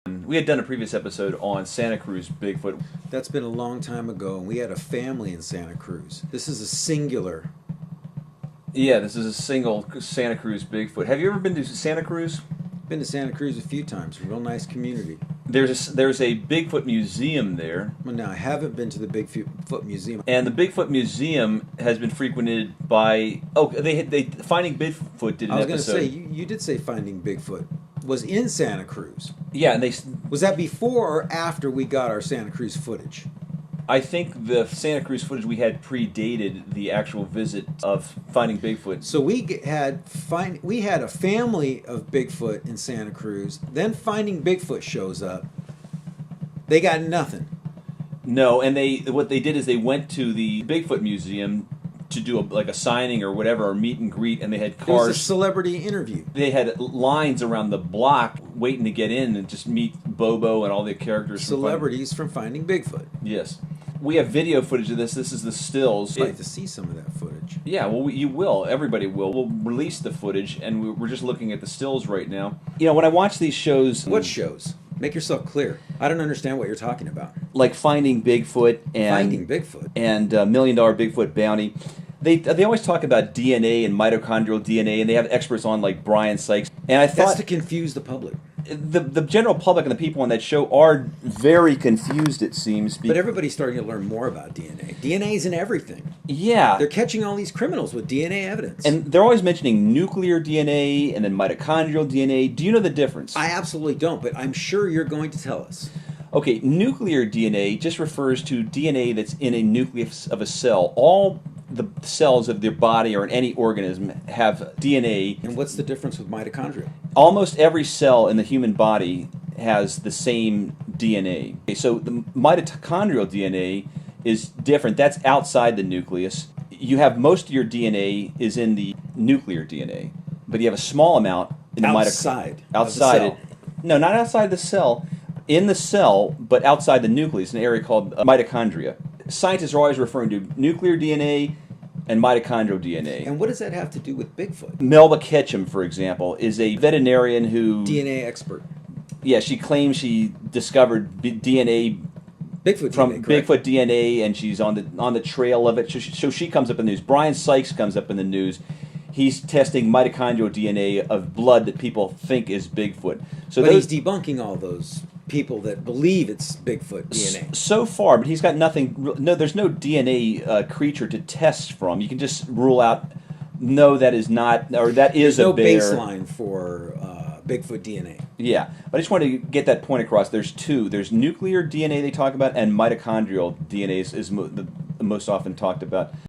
We had done a previous episode on Santa Cruz Bigfoot. That's been a long time ago, and we had a family in Santa Cruz. This is a singular. Yeah, this is a single Santa Cruz Bigfoot. Have you ever been to Santa Cruz? Been to Santa Cruz a few times. A real nice community. There's a Bigfoot museum there. Well, now I haven't been to the Bigfoot Museum. And the Bigfoot Museum has been frequented by... Oh, they Finding Bigfoot did an episode. I was going to say, you did say Finding Bigfoot was in Santa Cruz. Yeah, and they... Was that before or after we got our Santa Cruz footage? I think the Santa Cruz footage we had predated the actual visit of Finding Bigfoot. So we had a family of Bigfoot in Santa Cruz. Then Finding Bigfoot shows up. They got nothing. No, and what they did is they went to the Bigfoot Museum to do a signing or whatever, or meet and greet, and they had cars. It was a celebrity interview. They had lines around the block waiting to get in and just meet Bobo and all the characters. Celebrities from Finding Bigfoot. Yes. We have video footage of this. This is the stills. I'd like to see some of that footage. Yeah, well, you will. Everybody will. We'll release the footage, and we're just looking at the stills right now. You know, when I watch these shows... What shows? Make yourself clear. I don't understand what you're talking about. Like Finding Bigfoot and... Finding Bigfoot? And $1 Million Bigfoot Bounty. They always talk about DNA and mitochondrial DNA, and they have experts on like Brian Sykes. And I thought... That's to confuse the public. The general public and the people on that show are very confused, it seems. But everybody's starting to learn more about DNA. DNA's in everything. Yeah. They're catching all these criminals with DNA evidence. And they're always mentioning nuclear DNA and then mitochondrial DNA. Do you know the difference? I absolutely don't, but I'm sure you're going to tell us. Okay, nuclear DNA just refers to DNA that's in a nucleus of a cell. All the cells of their body or in any organism have DNA. And what's the difference with mitochondria? Almost every cell in the human body has the same DNA. Okay, so the mitochondrial DNA is different. That's outside the nucleus. You have most of your DNA is in the nuclear DNA, but you have a small amount in the outside. Outside it. No, not outside the cell. In the cell, but outside the nucleus, an area called mitochondria. Scientists are always referring to nuclear DNA and mitochondrial DNA. And what does that have to do with Bigfoot? Melba Ketchum, for example, is a veterinarian who... DNA expert. Yeah, she claims she discovered DNA... Bigfoot from DNA, correct? Bigfoot DNA, and she's on the trail of it. So she comes up in the news. Brian Sykes comes up in the news. He's testing mitochondrial DNA of blood that people think is Bigfoot. So but he's debunking all those people that believe it's Bigfoot DNA. So far, but he's got nothing. No, there's no DNA creature to test from. You can just rule out, no, that is not, or that is there's a no bear. baseline for Bigfoot DNA. Yeah, but I just wanted to get that point across. There's two. There's nuclear DNA they talk about, and mitochondrial DNA is the most often talked about.